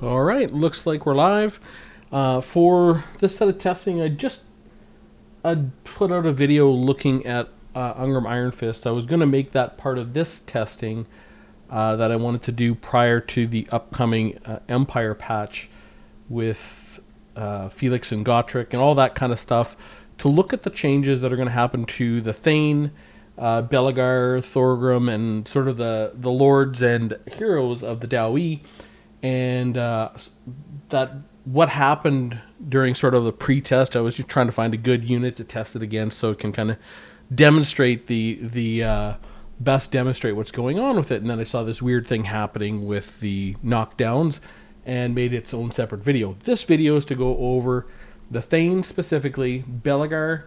All right, looks like we're live. For this set of testing, I put out a video looking at Ungram Iron Fist. I was going to make that part of this testing that I wanted to do prior to the upcoming Empire patch with Felix and Gotrek and all that kind of stuff, to look at the changes that are going to happen to the Thane, Belagar, Thorgrim, and sort of the lords and heroes of the Daoi, and that what happened during sort of the pre-test. I was just trying to find a good unit to test it against, so it can kind of demonstrate the best demonstrate what's going on with it. And then I saw this weird thing happening with the knockdowns and made its own separate video. This video is to go over the Thane specifically, Belagar,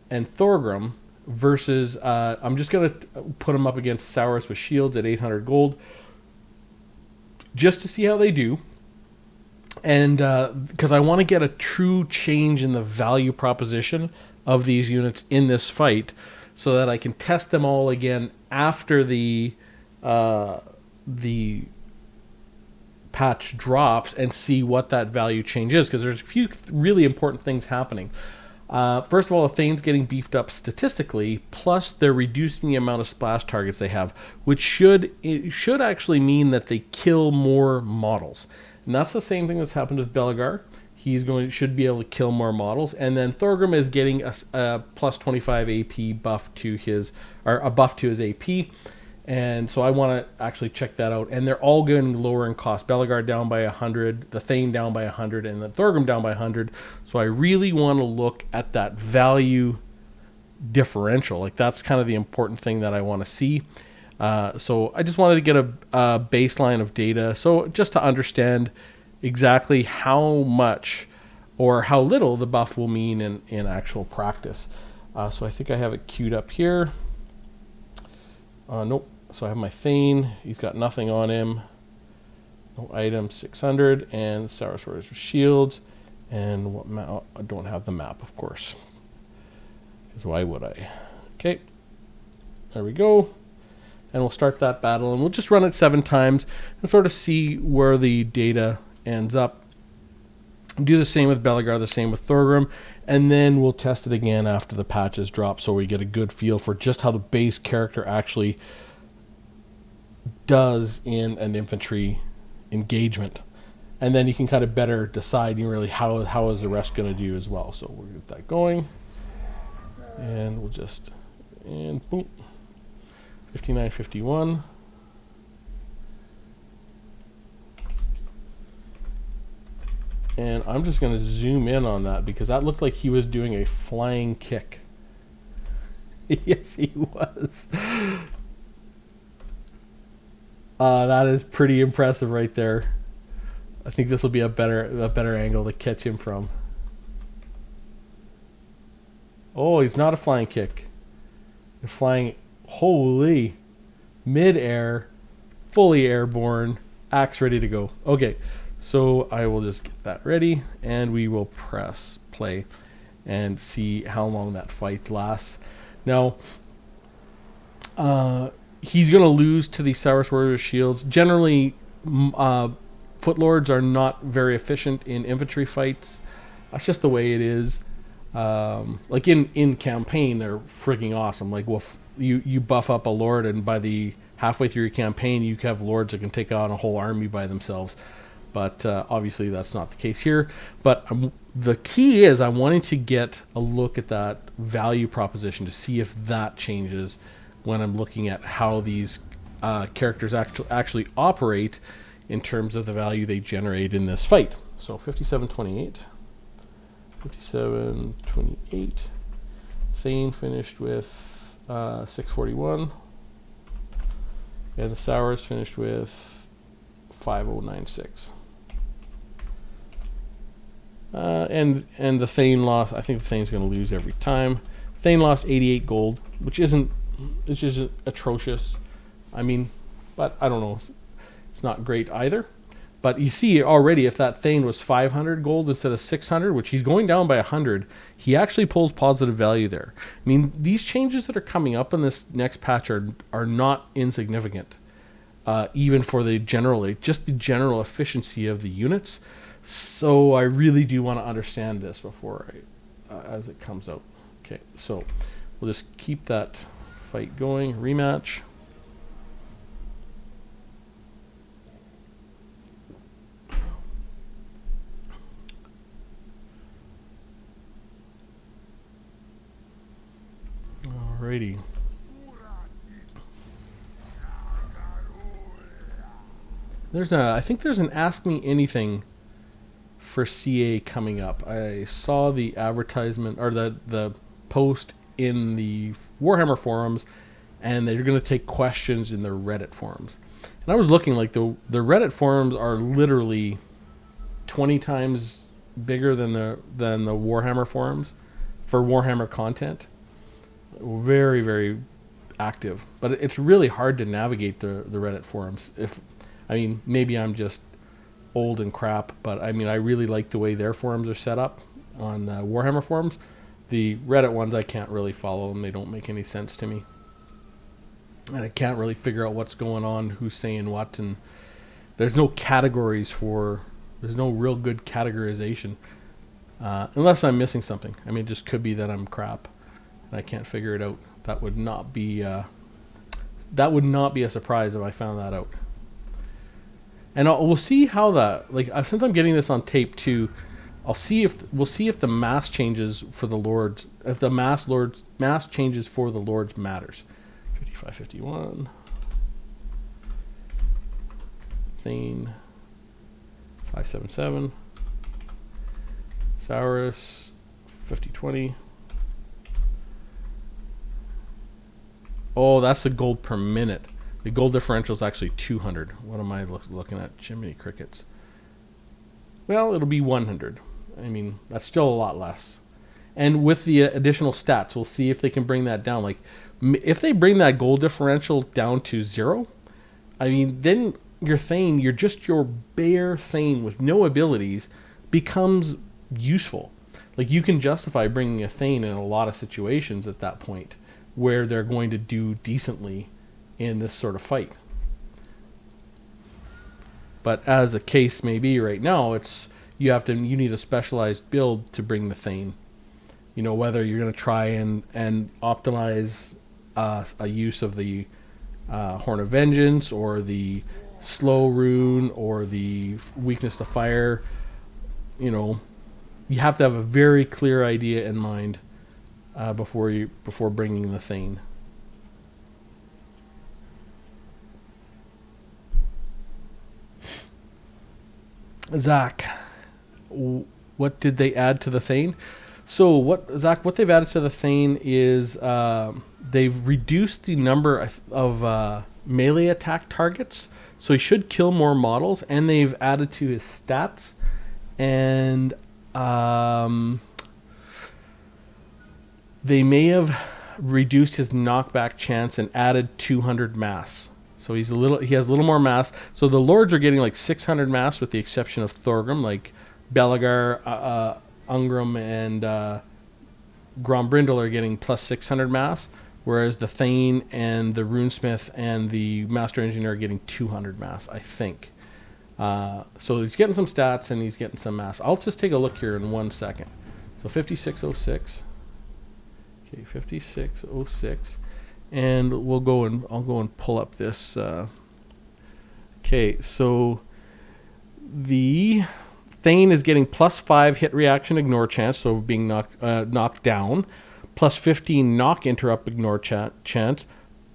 and Thorgrim versus, I'm just going to put them up against Saurus with shields at 800 gold, just to see how they do. And because I want to get a true change in the value proposition of these units in this fight, so that I can test them all again after the patch drops and see what that value change is, because there's a few really important things happening. First of all, the Thane's getting beefed up statistically, plus they're reducing the amount of splash targets they have, which should actually mean that they kill more models. And that's the same thing that's happened with Belagar. Should be able to kill more models. And then Thorgrim is getting a plus 25 AP buff to his, or a buff to his AP. And so I want to actually check that out. And they're all getting lower in cost. Belagar down by 100, the Thane down by 100, and the Thorgrim down by 100. So I really want to look at that value differential. Like, that's kind of the important thing that I want to see. So I just wanted to get a baseline of data, so just to understand exactly how much or how little the buff will mean in actual practice. So I think I have it queued up here. Nope. So I have my Thane. He's got nothing on him. No items, 600, and Saurus Warriors with shields. And what map? I don't have the map, of course. Because why would I? Okay. There we go. And we'll start that battle, and we'll just run it 7 times and sort of see where the data ends up. Do the same with Belagar, the same with Thorgrim, and then we'll test it again after the patches drop, so we get a good feel for just how the base character actually does in an infantry engagement. And then you can kind of better decide really how is the rest going to do as well. So we'll get that going, and we'll just, and boom. 59.51. And I'm just going to zoom in on that, because that looked like he was doing a flying kick. Yes, he was. That is pretty impressive right there. I think this will be a better angle to catch him from. Oh, he's not a flying kick. He's flying. Holy, mid-air, fully airborne, axe ready to go. Okay, so I will just get that ready, and we will press play and see how long that fight lasts. Now, he's going to lose to the Saurus Warriors shields. Generally, Footlords are not very efficient in infantry fights. That's just the way it is. Like in campaign, they're freaking awesome. Like, you buff up a lord, and by the halfway through your campaign, you have lords that can take on a whole army by themselves. But obviously that's not the case here. But the key is I'm wanting to get a look at that value proposition to see if that changes when I'm looking at how these characters actually operate in terms of the value they generate in this fight. So 57.28. 57.28. Thane finished with 641, and the Saurus finished with 5096. And the Thane lost. I think the Thane's going to lose every time. Thane lost 88 gold, which isn't atrocious. I mean, but I don't know. It's not great either. But you see already, if that Thane was 500 gold instead of 600, which he's going down by 100, he actually pulls positive value there. I mean, these changes that are coming up in this next patch are not insignificant. even for the just the general efficiency of the units. So I really do want to understand this before as it comes out. Okay, so we'll just keep that fight going. Rematch. Alrighty. I think there's an Ask Me Anything for CA coming up. I saw the advertisement or the post in the Warhammer forums, and they're going to take questions in the Reddit forums. And I was looking, like, the Reddit forums are literally 20 times bigger than the Warhammer forums for Warhammer content. Very, very active, but it's really hard to navigate the Reddit forums. Maybe I'm just old and crap, but I really like the way their forums are set up on Warhammer forums. The Reddit ones, I can't really follow them. They don't make any sense to me. And I can't really figure out what's going on, who's saying what, and there's no real good categorization. Unless I'm missing something. It just could be that I'm crap and I can't figure it out. That would not be a surprise if I found that out. And we'll see how since I'm getting this on tape too, we'll see if the mass changes for the Lords, if the mass changes for the Lords matters. 55-51. Thane. 577. Saurus. 50-20. Oh, that's the gold per minute. The gold differential is actually 200. What am I looking at? Jiminy Crickets. Well, it'll be 100. That's still a lot less. And with the additional stats, we'll see if they can bring that down. Like, if they bring that gold differential down to 0, then your Thane, your bare Thane with no abilities becomes useful. Like, you can justify bringing a Thane in a lot of situations at that point where they're going to do decently in this sort of fight. But as a case may be right now, you need a specialized build to bring the Thane. Whether you're going to try and optimize a use of the Horn of Vengeance or the slow rune or the weakness to fire. You have to have a very clear idea in mind before bringing the Thane. Zach, what did they add to the Thane? So what they've added to the Thane is they've reduced the number of melee attack targets, so he should kill more models, and they've added to his stats, and they may have reduced his knockback chance and added 200 mass. So he has a little more mass. So the Lords are getting like 600 mass with the exception of Thorgrim, like Belagar, Ungrim, and Grombrindle are getting plus 600 mass, whereas the Thane and the Runesmith and the Master Engineer are getting 200 mass, I think. So he's getting some stats and he's getting some mass. I'll just take a look here in 1 second. So 5606. Okay, 5606. And I'll go and pull up this. Okay, so the Thane is getting plus 5 hit reaction ignore chance, so being knocked down, plus 15 knock interrupt ignore chance,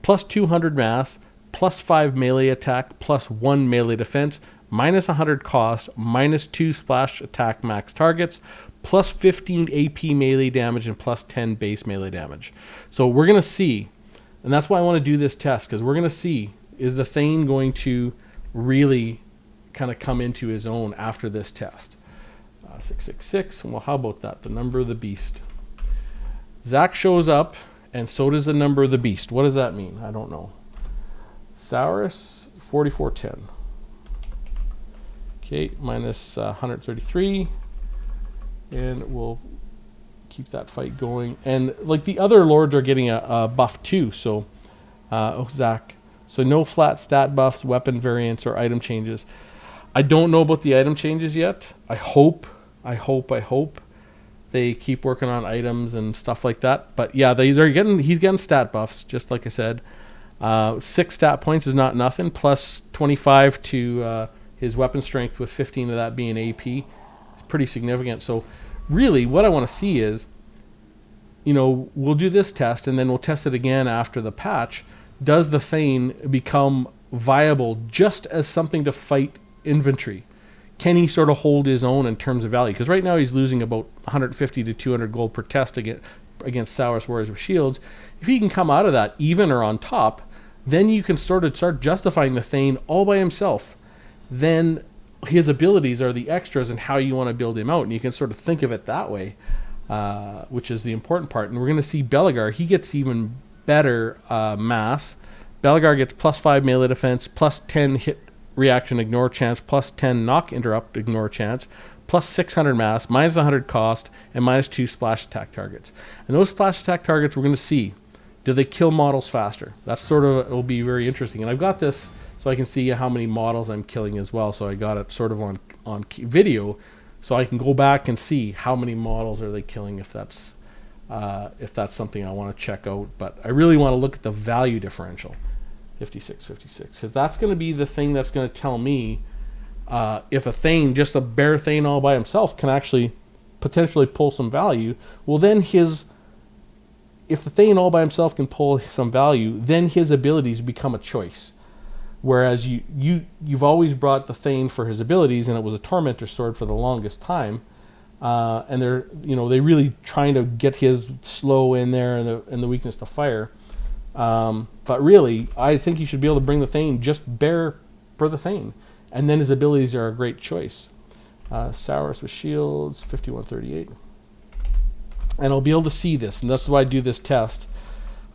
plus 200 mass, plus 5 melee attack, plus 1 melee defense, minus 100 cost, minus 2 splash attack max targets, plus 15 AP melee damage, and plus 10 base melee damage. So we're going to see, and that's why I want to do this test, because we're going to see, is the Thane going to really kind of come into his own after this test? 666, well, how about that? The number of the beast. Zach shows up, and so does the number of the beast. What does that mean? I don't know. Saurus, 4410. Okay, minus 133. And we'll keep that fight going. And like the other Lords are getting a buff too. So, Zach. So no flat stat buffs, weapon variants, or item changes. I don't know about the item changes yet. I hope they keep working on items and stuff like that. But yeah, he's getting stat buffs, just like I said. 6 stat points is not nothing. Plus 25 to his weapon strength, with 15 of that being AP. It's pretty significant. So really, what I want to see is, we'll do this test, and then we'll test it again after the patch. Does the Thane become viable just as something to fight infantry? Can he sort of hold his own in terms of value? Because right now he's losing about 150 to 200 gold per test against Saurus Warriors with Shields. If he can come out of that even or on top, then you can sort of start justifying the Thane all by himself. Then his abilities are the extras and how you want to build him out, and you can sort of think of it that way, which is the important part. And we're going to see Belegar. He gets even better mass. Belegar gets plus 5 melee defense, plus 10 hit reaction ignore chance, plus 10 knock interrupt ignore chance, plus 600 mass, minus 100 cost, and minus 2 splash attack targets. And those splash attack targets we're going to see, do they kill models faster? That's sort of, it'll be very interesting. And I've got this so I can see how many models I'm killing as well. So I got it sort of on video, so I can go back and see how many models are they killing, if that's something I want to check out. But I really want to look at the value differential. 56, because that's going to be the thing that's going to tell me if a Thane, just a bare Thane all by himself, can actually potentially pull some value. Well, then if the Thane all by himself can pull some value, then his abilities become a choice. Whereas you've always brought the Thane for his abilities, and it was a Tormentor sword for the longest time, and they're really trying to get his slow in there and the weakness to fire. But really, I think you should be able to bring the Thane just bare for the Thane, and then his abilities are a great choice. Saurus with shields, 5138. And I'll be able to see this, and that's why I do this test,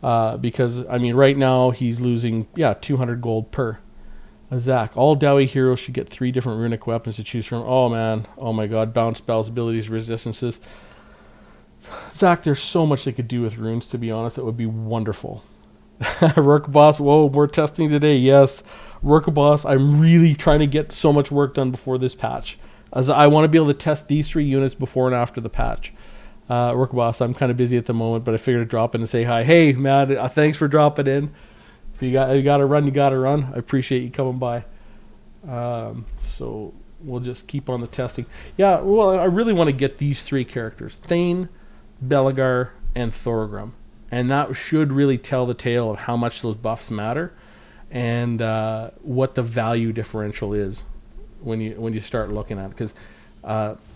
because, right now he's losing, 200 gold per. Zach, all Dowie heroes should get 3 different runic weapons to choose from. Oh man, oh my god, bounce spells, abilities, resistances. Zach, there's so much they could do with runes, to be honest. It would be wonderful. Work boss, whoa, we're testing today. Yes, work boss, I'm really trying to get so much work done before this patch, as I want to be able to test these 3 units before and after the patch. Work boss, I'm kind of busy at the moment, but I figured to drop in and say hi. Hey man, thanks for dropping in. If you got to run, you got to run. I appreciate you coming by. So we'll just keep on the testing. Yeah, well, I really want to get these 3 characters: Thane, Belegar, and Thorgrim. And that should really tell the tale of how much those buffs matter, and what the value differential is when you start looking at it. Because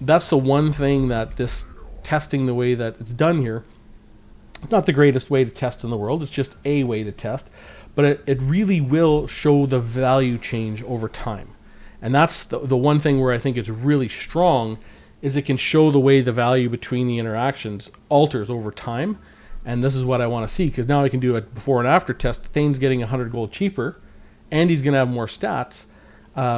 that's the one thing that this testing, the way that it's done here, it's not the greatest way to test in the world. It's just a way to test, but it really will show the value change over time. And that's the one thing where I think it's really strong, is it can show the way the value between the interactions alters over time. And this is what I want to see, because now I can do a before and after test. Thane's getting 100 gold cheaper, and he's going to have more stats.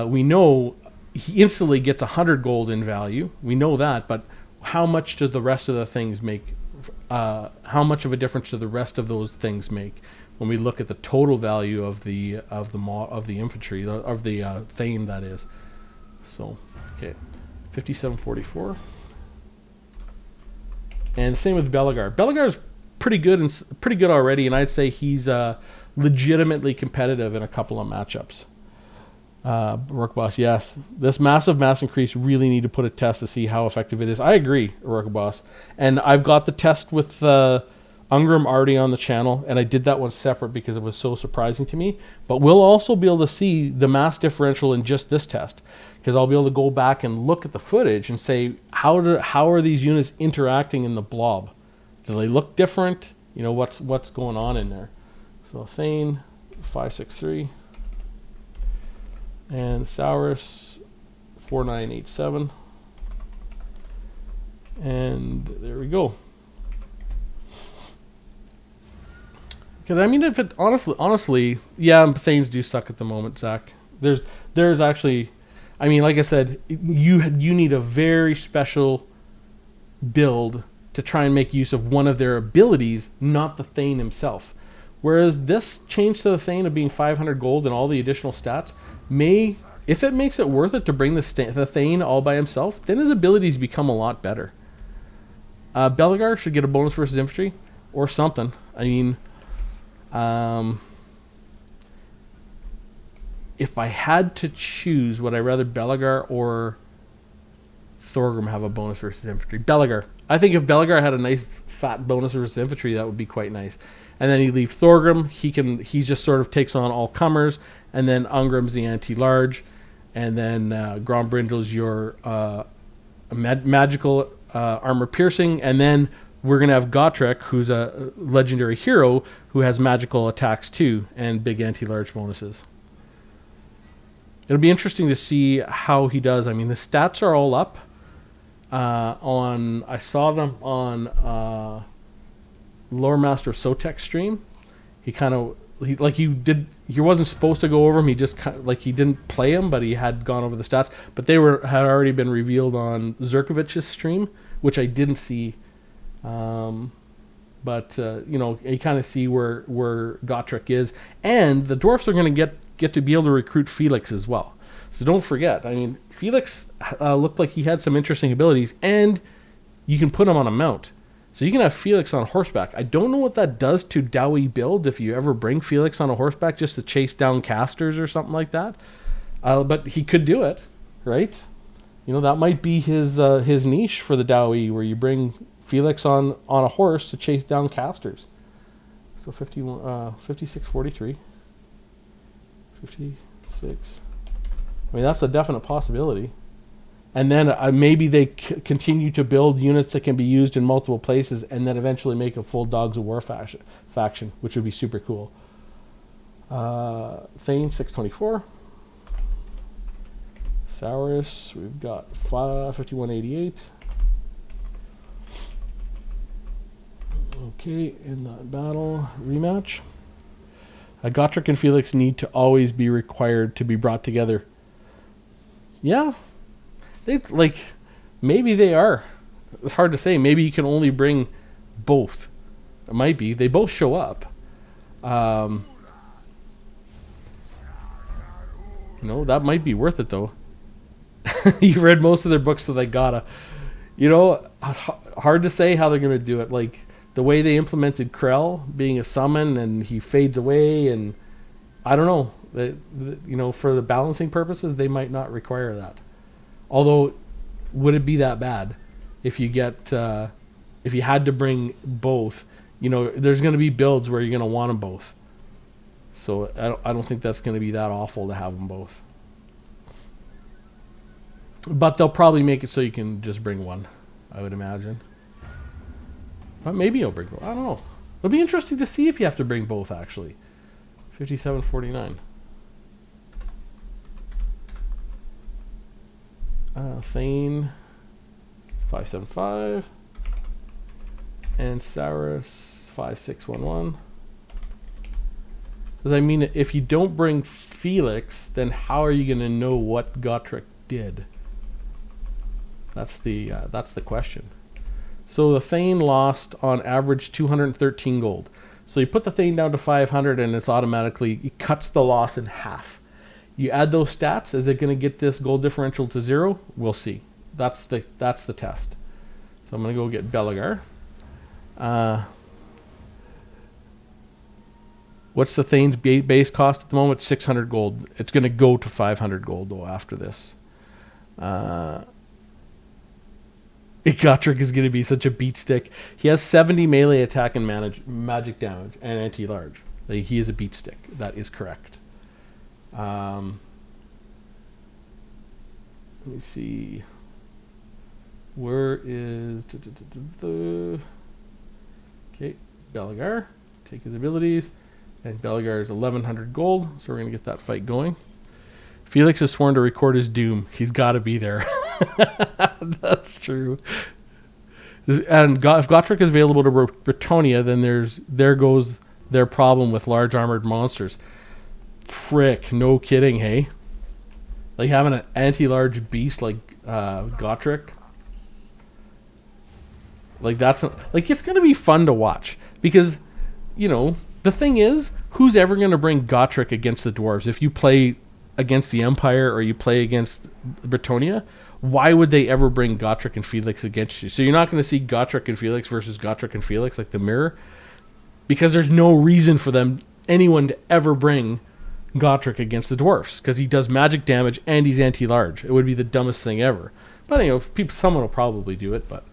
We know he instantly gets 100 gold in value. We know that, but how much do the rest of the things make? How much of a difference do the rest of those things make when we look at the total value of the infantry, of the Thane, that is? So, okay, 5744, and same with Belegar. Belegar's pretty good already, and I'd say he's legitimately competitive in a couple of matchups. Rook Boss, yes, this massive mass increase, really need to put a test to see how effective it is. I agree, Rook Boss, and I've got the test with Ungrim already on the channel, and I did that one separate because it was so surprising to me. But we'll also be able to see the mass differential in just this test, because I'll be able to go back and look at the footage and say how are these units interacting in the blob. Do they look different? What's going on in there? So Thane, 563, and Saurus, 4987, and there we go. Because if it honestly, yeah, Thanes do suck at the moment, Zach. There's actually, like I said, you need a very special build to try and make use of one of their abilities, not the Thane himself. Whereas this change to the Thane of being 500 gold and all the additional stats may, if it makes it worth it to bring the Thane all by himself, then his abilities become a lot better. Belegar should get a bonus versus infantry or something. I mean, if I had to choose, would I rather Belegar or Thorgrim have a bonus versus infantry? Belegar. I think if Belegar had a nice fat bonus versus infantry, that would be quite nice. And then you leave Thorgrim. He just sort of takes on all comers, and then Ungrim's the anti-large, and then Grombrindel's your magical armor piercing, and then we're gonna have Gotrek, who's a legendary hero who has magical attacks too and big anti-large bonuses. It'll be interesting to see how he does. I mean, the stats are all up. I saw them on Lore Master Sotek's stream. He wasn't supposed to go over them. He just he didn't play them, but he had gone over the stats. But they had already been revealed on Zerkovich's stream, which I didn't see. But you kind of see where Gotrek is, and the dwarfs are going to get to be able to recruit Felix as well. So don't forget. I mean, Felix looked like he had some interesting abilities, and you can put him on a mount. So you can have Felix on horseback. I don't know what that does to Dowie build if you ever bring Felix on a horseback just to chase down casters or something like that. But he could do it, right? That might be his niche for the Dowie, where you bring Felix on a horse to chase down casters. So 56-43. 56. I mean, that's a definite possibility. And then maybe they continue to build units that can be used in multiple places, and then eventually make a full Dogs of War faction, which would be super cool. Thane 624. Saurus, we've got 5188. Okay, in that battle rematch. Gotrek and Felix need to always be required to be brought together. Yeah. Maybe they are. It's hard to say. Maybe you can only bring both. It might be. They both show up. That might be worth it, though. You read most of their books, so they gotta. Hard to say how they're going to do it. Like, the way they implemented Krell being a summon, and he fades away, and I don't know. For the balancing purposes, they might not require that. Although, would it be that bad if you if you had to bring both? There's going to be builds where you're going to want them both. So I don't think that's going to be that awful to have them both. But they'll probably make it so you can just bring one, I would imagine. But maybe you'll bring both. I don't know. It'll be interesting to see if you have to bring both, actually. 57-49. Thane 575 and Saurus 5611. Because I mean, if you don't bring Felix, then how are you going to know what Gotrek did? That's the question. So the Thane lost on average 213 gold. So you put the Thane down to 500, and it cuts the loss in half. You add those stats. Is it going to get this gold differential to 0? We'll see. That's the test. So I'm going to go get Belegar. What's the Thane's base cost at the moment? 600 gold. It's going to go to 500 gold, though, after this. Gotrek is going to be such a beat stick. He has 70 melee attack and magic damage and anti-large. He is a beat stick. That is correct. Let me see. Where is... Okay, Belegar. Take his abilities. And Belegar is 1100 gold, so we're going to get that fight going. Felix is sworn to record his doom. He's got to be there. That's true. And if Gotrek is available to Bretonia, then there goes their problem with large armored monsters. Frick, no kidding, hey? Like having an anti-large beast like Gotrek. Like it's gonna be fun to watch because, The thing is, who's ever going to bring Gotrek against the dwarves? If you play against the Empire or you play against Bretonnia, why would they ever bring Gotrek and Felix against you? So you're not going to see Gotrek and Felix versus Gotrek and Felix like the mirror, because there's no reason for anyone to ever bring Gotrek against the dwarfs, because he does magic damage and he's anti-large. It would be the dumbest thing ever. But someone will probably do it. But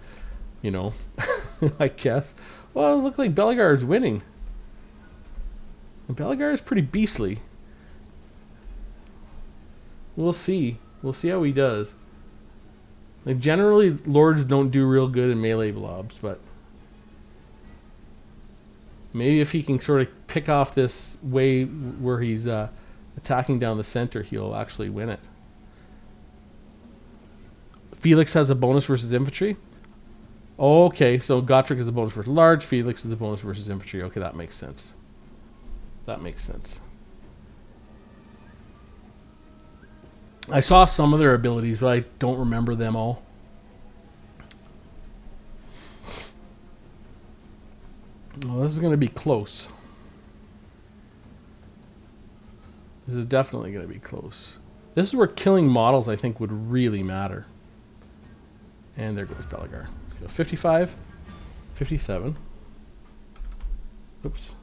I guess. Well, it looks like Belegar is winning. And Belegar is pretty beastly. We'll see. We'll see how he does. Like, generally, lords don't do real good in melee blobs, but maybe if he can sort of pick off this way where he's attacking down the center, he'll actually win it. Felix has a bonus versus infantry. Okay, so Gotrek is a bonus versus large. Felix is a bonus versus infantry. Okay, that makes sense. That makes sense. I saw some of their abilities, but I don't remember them all. Well, this is going to be close. This is definitely going to be close. This is where killing models, I think, would really matter. And there goes Belegar. So 55, 57. Oops.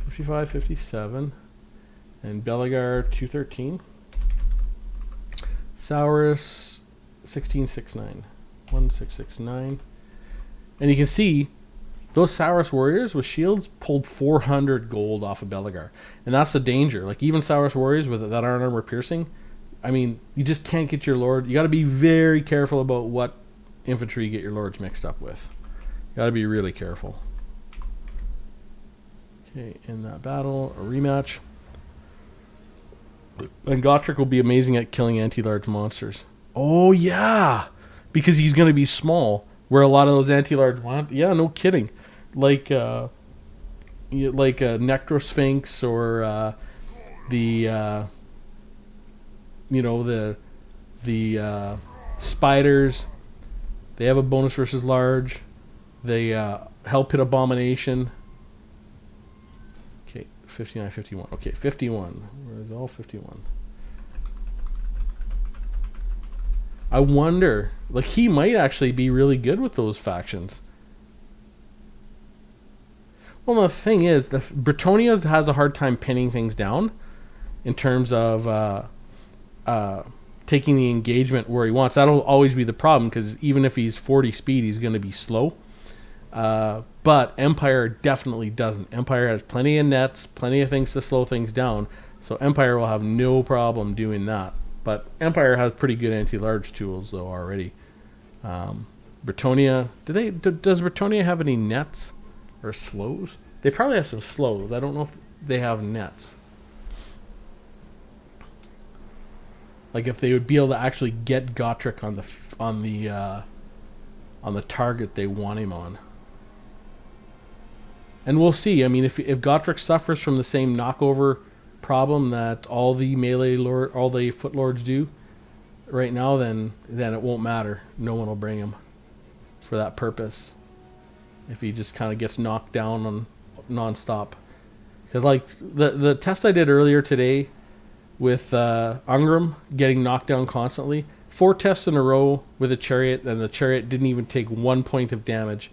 55, 57. And Belegar 213. Saurus 1669. 1669. And you can see those Saurus warriors with shields pulled 400 gold off of Belegar. And that's the danger. Like, even Saurus warriors with that aren't armor piercing, I mean, you just can't get your lord. You got to be very careful about what infantry you get your lords mixed up with. You got to be really careful. Okay, in that battle, a rematch. And Gotrek will be amazing at killing anti-large monsters. Oh, yeah! Because he's going to be small, where a lot of those anti-large yeah, no kidding. Like a Necrosphinx or the spiders. They have a bonus versus large. They help hit abomination. Okay, 59, 51. Okay, 51. Where's all 51? I wonder, like, he might actually be really good with those factions. Well, the thing is, Bretonnia has a hard time pinning things down in terms of taking the engagement where he wants. That'll always be the problem, because even if he's 40 speed, he's going to be slow. But Empire definitely doesn't. Empire has plenty of nets, plenty of things to slow things down, so Empire will have no problem doing that. But Empire has pretty good anti-large tools, though, already. Bretonnia, does Bretonnia have any nets or slows? They probably have some slows. I don't know if they have nets. Like, if they would be able to actually get Gotrek on the target they want him on. And we'll see. I mean, if Gotrek suffers from the same knockover problem that all the foot lords do right now, then it won't matter. No one will bring him for that purpose. If he just kind of gets knocked down on non-stop. Because, like, the test I did earlier today with Ungram getting knocked down constantly, 4 tests in a row with a chariot, and the chariot didn't even take 1 point of damage.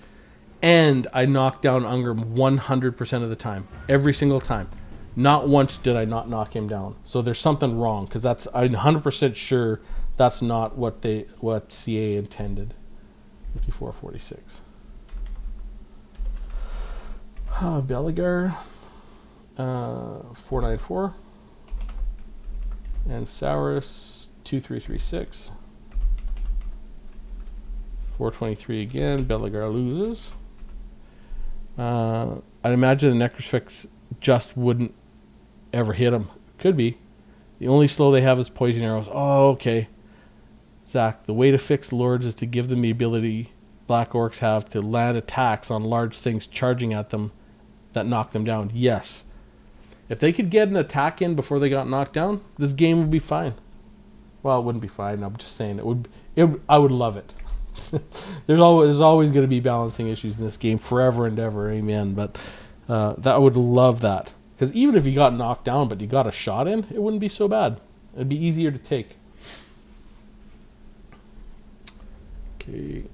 And I knocked down Ungram 100% of the time. Every single time. Not once did I not knock him down. So there's something wrong, because I'm 100% sure that's not what CA intended. 54-46. Belegar, 494. And Saurus, 2336. 423 again. Belegar loses. I'd imagine the Necrosphinx just wouldn't ever hit him. Could be. The only slow they have is poison arrows. Oh, okay. Zach, the way to fix lords is to give them the ability black orcs have to land attacks on large things charging at them that knock them down. Yes. If they could get an attack in before they got knocked down, this game would be fine. Well, it wouldn't be fine. I'm just saying it would. I would love it. There's always going to be balancing issues in this game forever and ever. Amen. But I would love that, because even if you got knocked down but you got a shot in, it wouldn't be so bad. It'd be easier to take. Okay.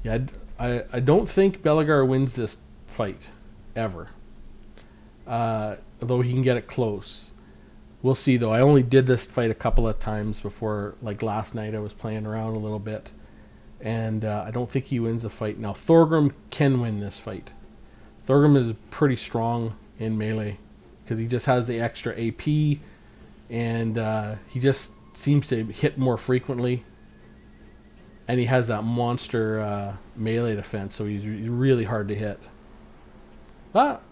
Yeah, I don't think Belagar wins this fight ever. Although he can get it close. We'll see, though. I only did this fight a couple of times before, like last night I was playing around a little bit. And I don't think he wins the fight. Now, Thorgrim can win this fight. Thorgrim is pretty strong in melee, because he just has the extra AP, and he just seems to hit more frequently. And he has that monster melee defense, so he's really hard to hit.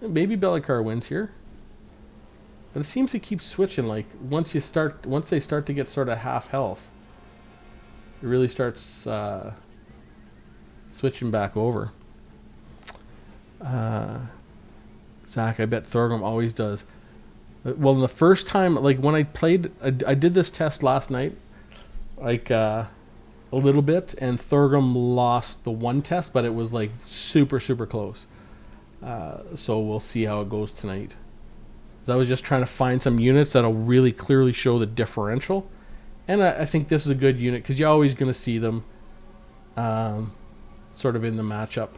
Maybe Belagar wins here. But it seems to keep switching. Like once they start to get sort of half health, it really starts switching back over. Zach, I bet Thorgrim always does. Well, the first time, like when I played, I did this test last night, like a little bit, and Thorgrim lost the one test, but it was like super, super close. So we'll see how it goes tonight. I was just trying to find some units that'll really clearly show the differential. And I think this is a good unit, because you're always going to see them sort of in the matchup.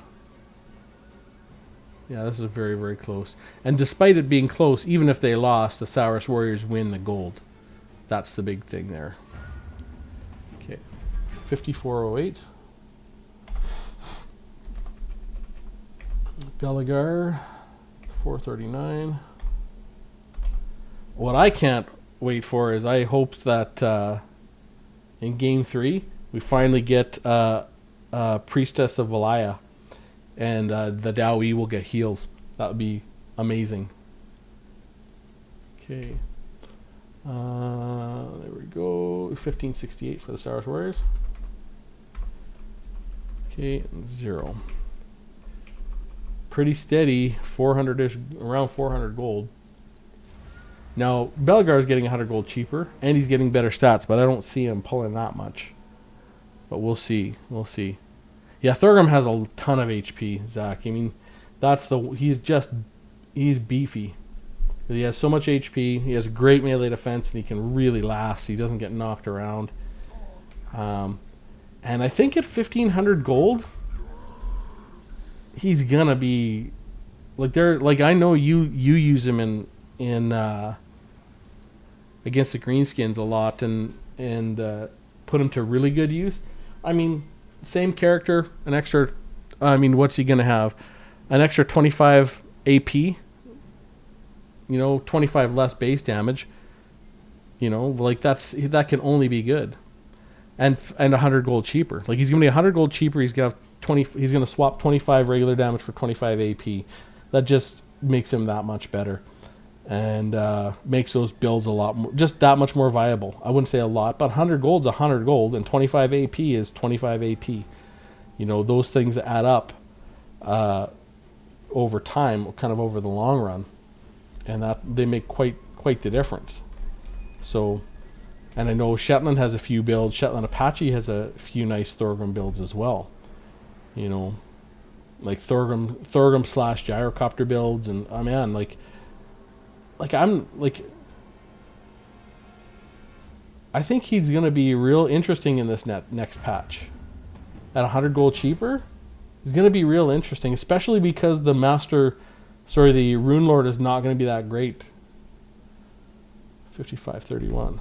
Yeah, this is very, very close. And despite it being close, even if they lost, the Saurus Warriors win the gold. That's the big thing there. Okay, 5408. Belagar, 439. What I can't wait for is I hope that in Game 3 we finally get Priestess of Valaya, and the Dowie will get heals. That would be amazing. Okay. There we go. 1568 for the Saurus Warriors. Okay, 0. Pretty steady, 400-ish, around 400 gold. Now, Belagar is getting 100 gold cheaper, and he's getting better stats, but I don't see him pulling that much. But we'll see. We'll see. Yeah, Thorgrim has a ton of HP, Zach. I mean, he's beefy. He has so much HP. He has great melee defense, and he can really last. He doesn't get knocked around. And I think at 1,500 gold, he's gonna be like I know you use him in against the greenskins a lot, and put him to really good use. I mean, same character, an extra. I mean, what's he gonna have? An extra 25 AP. 25 less base damage. Like that can only be good, and 100 gold cheaper. Like he's gonna be 100 gold cheaper. He's gonna have 20. He's gonna swap 25 regular damage for 25 AP. That just makes him that much better, and makes those builds a lot more, just that much more viable. I wouldn't say a lot, but 100 gold's 100 gold, and 25 AP is 25 AP. Those things add up over time, kind of over the long run, and that they make quite the difference. So, and I know Shetland has a few builds. Shetland Apache has a few nice Thorgrim builds as well. Like Thorgrim / gyrocopter builds, and I think he's gonna be real interesting in this next patch. At 100 gold cheaper, he's gonna be real interesting, especially because the Rune Lord is not gonna be that great. 5531.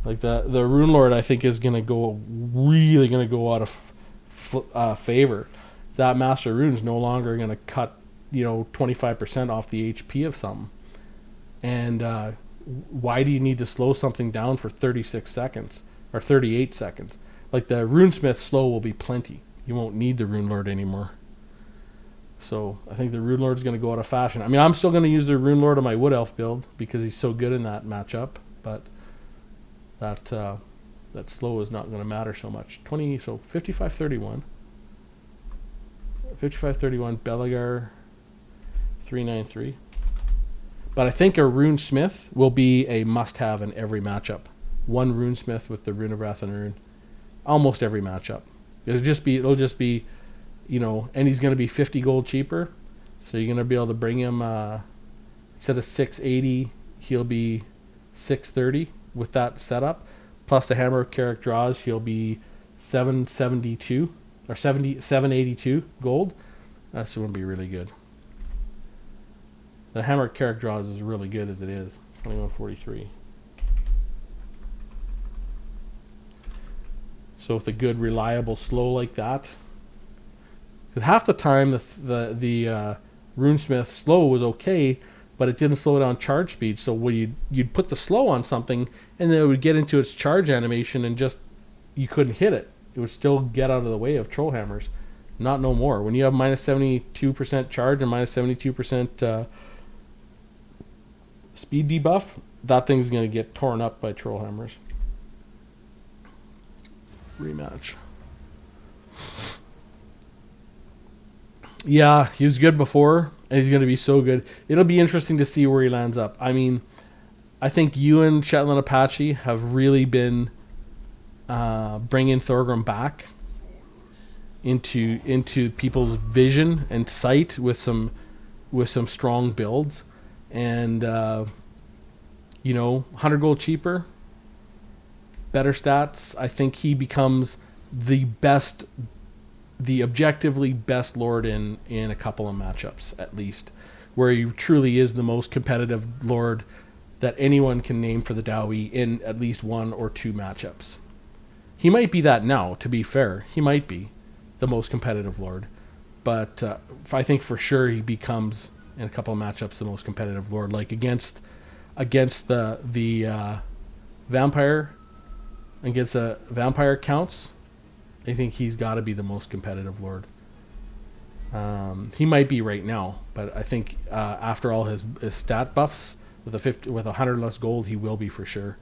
Like the Rune Lord, I think is really gonna go out of favor. That Master Rune's no longer gonna cut 25% off the HP of something. And why do you need to slow something down for 36 seconds or 38 seconds? Like the Runesmith slow will be plenty. You won't need the Rune Lord anymore. So I think the Rune Lord is going to go out of fashion. I mean, I'm still going to use the Rune Lord on my Wood Elf build because he's so good in that matchup, but that slow is not going to matter so much. 5531. 5531 Belagar 393. But I think a Runesmith will be a must-have in every matchup. One Runesmith with the Rune of Wrath and Rune, almost every matchup. It'll just be, and he's going to be 50 gold cheaper, so you're going to be able to bring him instead of 680, he'll be 630 with that setup. Plus the Hammer of Carrick draws, he'll be 772 or 782 gold. That's going to be really good. The Hammer of Carrick draws is really good as it is. 2143. So with a good, reliable slow like that, because half the time the Runesmith slow was okay, but it didn't slow down charge speed. So when you'd put the slow on something, and then it would get into its charge animation, and just you couldn't hit it. It would still get out of the way of troll hammers. Not no more. When you have minus 72% charge and minus 72% speed debuff, that thing's going to get torn up by troll hammers. Rematch. Yeah, he was good before, and he's going to be so good. It'll be interesting to see where he lands up. I mean, I think you and Shetland Apache have really been bringing Thorgrim back into people's vision and sight with some strong builds, and 100 gold cheaper, better stats. I think he becomes the objectively best Lord in a couple of matchups at least, where he truly is the most competitive Lord that anyone can name for the Dowie in at least one or two matchups. He might be that now, to be fair. He might be the most competitive Lord. But I think for sure he becomes, in a couple of matchups, the most competitive Lord. Like against the Vampire, against the Vampire counts, I think he's got to be the most competitive Lord. He might be right now, but I think after all his stat buffs, with 100 less gold, he will be for sure.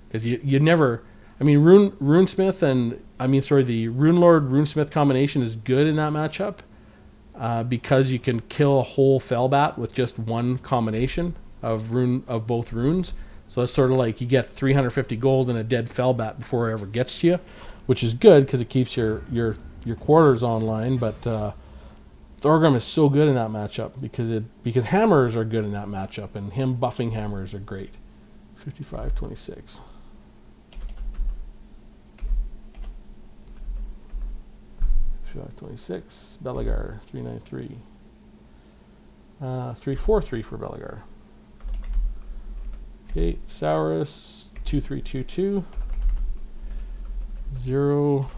Because you never... I mean, Runesmith the Rune Lord Runesmith combination is good in that matchup because you can kill a whole Fellbat with just one combination of both runes. So it's sort of like you get 350 gold in a dead Fellbat before it ever gets to you, which is good because it keeps your quarters online. But Thorgrim is so good in that matchup because hammers are good in that matchup, and him buffing hammers are great. 55-26. 26, Belagar, 393. 343 for Belagar. Okay, Saurus, 2322. 0.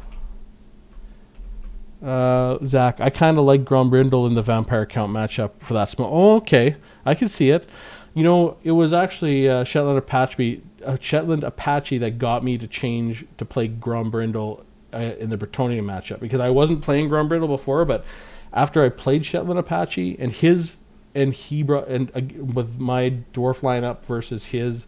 Zach, I kind of like Grombrindle in the Vampire Count matchup for that small. Oh, okay, I can see it. It was actually Shetland Apache that got me to change to play Grombrindle in the Bretonnia matchup, because I wasn't playing Grombrindle before, but after I played Shetland Apache with my dwarf lineup versus his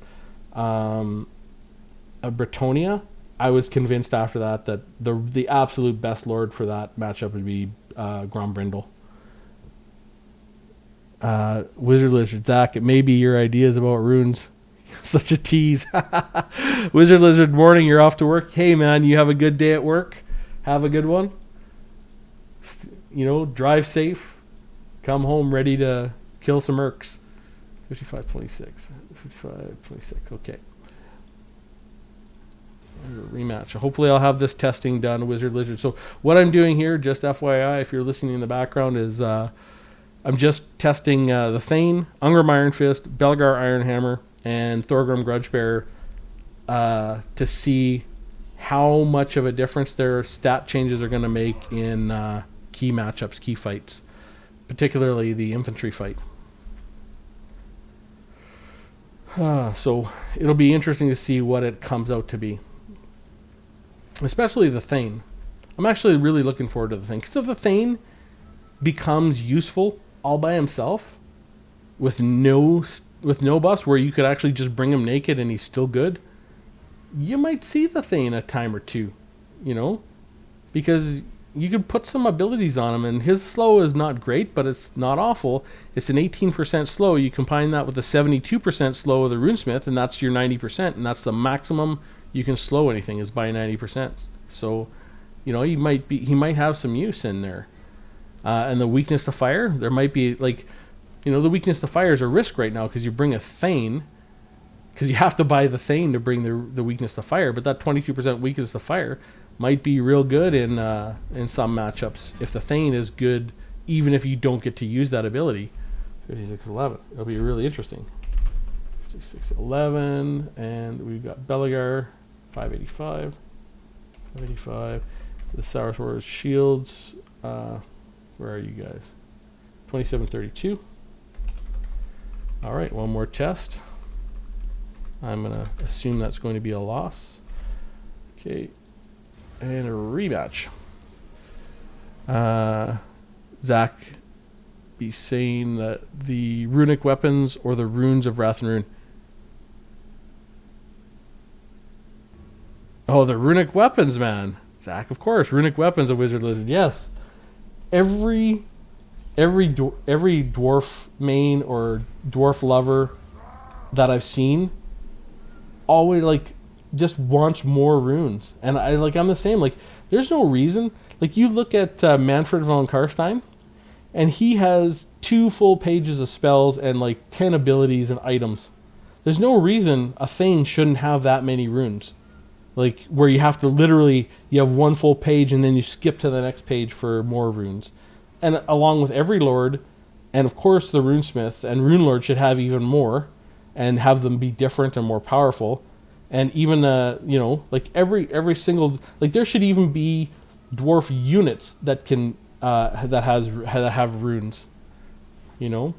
Bretonnia, I was convinced after that the absolute best Lord for that matchup would be Grombrindle. Wizard Lizard, Zach, it may be your ideas about runes. Such a tease. Wizard Lizard, morning, you're off to work. Hey man, you have a good day at work. Have a good one. Drive safe. Come home ready to kill some Mercs. 55-26. 55-26. Okay. Rematch. Hopefully I'll have this testing done, Wizard Lizard. So what I'm doing here, just FYI, if you're listening in the background, is I'm just testing the Thane, Ungrim Iron Fist, Belagar Iron Hammer, and Thorgrim Grudgebearer to see how much of a difference their stat changes are going to make in key matchups, key fights, particularly the infantry fight. So it'll be interesting to see what it comes out to be, especially the Thane. I'm actually really looking forward to the Thane, because if the Thane becomes useful all by himself with no buffs, where you could actually just bring him naked and he's still good, you might see the Thane a time or two, because you could put some abilities on him, and his slow is not great, but it's not awful. It's an 18% slow. You combine that with the 72% slow of the Runesmith, and that's your 90%, and that's the maximum you can slow anything is by 90%. So, he might have some use in there. And the weakness to fire, there might be the weakness to fire is a risk right now because you bring a Thane, because you have to buy the Thane to bring the weakness to fire, but that 22% weakness to fire might be real good in some matchups if the Thane is good, even if you don't get to use that ability. 5611. It'll be really interesting. 5611, and we've got Belagar, 585. 585. The Sour Swords Shields. Where are you guys? 2732. All right, one more test. I'm going to assume that's going to be a loss. Okay. And a rematch. Zach be saying that the runic weapons or the runes of Wrath and Rune. Oh, the runic weapons, man. Zach, of course. Runic weapons of Wizard Lizard. Yes. Every dwarf main or dwarf lover that I've seen always just wants more runes, and I'm the same. There's no reason. You look at Manfred von Karstein, and he has 2 full pages of spells and 10 abilities and items. There's no reason a Thane shouldn't have that many runes. Where you have to literally, you have 1 full page and then you skip to the next page for more runes. And along with every lord, and of course the runesmith and rune lord should have even more, and have them be different and more powerful. And even every single, there should even be dwarf units that can that have runes. You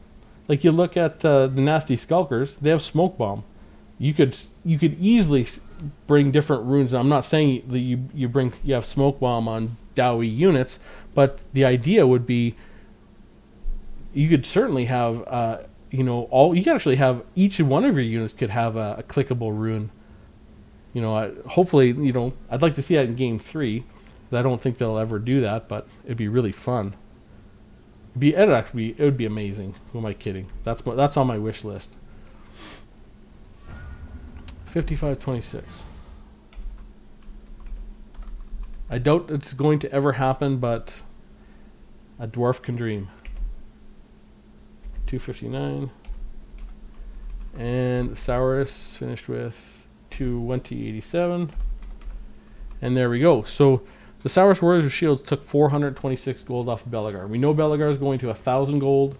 look at the nasty skulkers, they have smoke bomb. You could easily bring different runes. I'm not saying that you have smoke bomb on Dowie units, but the idea would be you could certainly have you could actually have each one of your units could have a clickable rune. Hopefully, I'd like to see that in game 3. I don't think they'll ever do that, but it'd be really fun. It would be amazing. Who am I kidding? That's on my wish list. 5526. I doubt it's going to ever happen, but a dwarf can dream. 259. And Saurus finished with 22087. And there we go. So the Saurus Warriors of Shields took 426 gold off of Belagar. We know Belagar is going to 1,000 gold.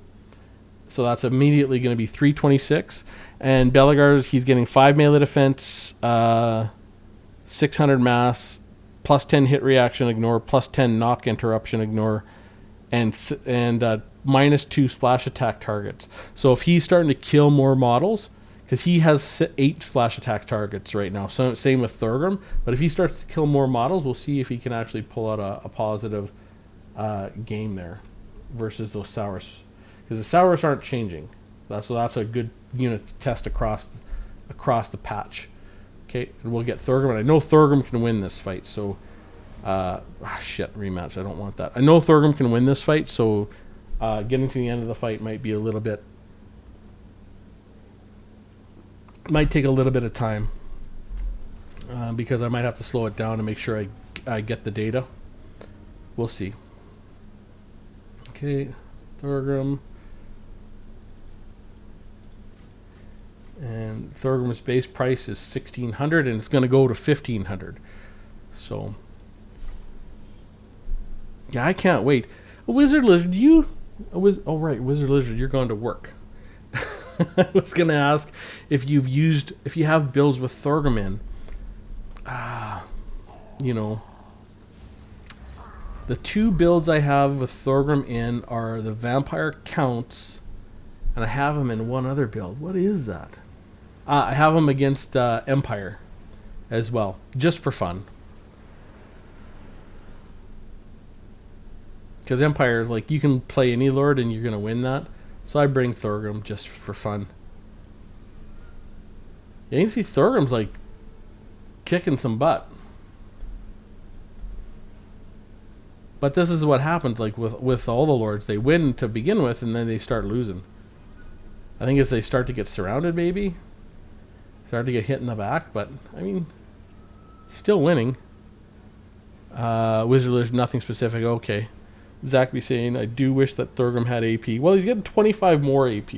So that's immediately going to be 326. And Belagar, he's getting 5 melee defense, 600 mass, plus 10 hit reaction ignore, plus 10 knock interruption ignore, and minus 2 splash attack targets. So if he's starting to kill more models, because he has 8 splash attack targets right now, so same with Thorgrim, but if he starts to kill more models, we'll see if he can actually pull out a positive game there versus those Sours. Because the Sours aren't changing. So that's a good unit to test across the patch. Okay, and we'll get Thorgrim, and I know Thorgrim can win this fight, so rematch, I don't want that. I know Thorgrim can win this fight, so getting to the end of the fight might be might take a little bit of time, because I might have to slow it down to make sure I get the data. We'll see. Okay, Thorgrim. And Thorgrim's base price is 1,600, and it's going to go to 1,500. So, yeah, I can't wait. Wizard Lizard, Wizard Lizard, you're going to work. I was going to ask if you have builds with Thorgrim in. The 2 builds I have with Thorgrim in are the Vampire Counts, and I have him in one other build. What is that? I have him against Empire as well, just for fun. Because Empire is you can play any lord and you're going to win that. So I bring Thorgrim just for fun. Yeah, you can see Thorgrim's kicking some butt. But this is what happens, like with all the lords. They win to begin with, and then they start losing. I think as they start to get surrounded, maybe start to get hit in the back. But I mean, still winning. Wizard List, nothing specific. Okay. Zach be saying, I do wish that Thorgrim had AP. Well, he's getting 25 more AP.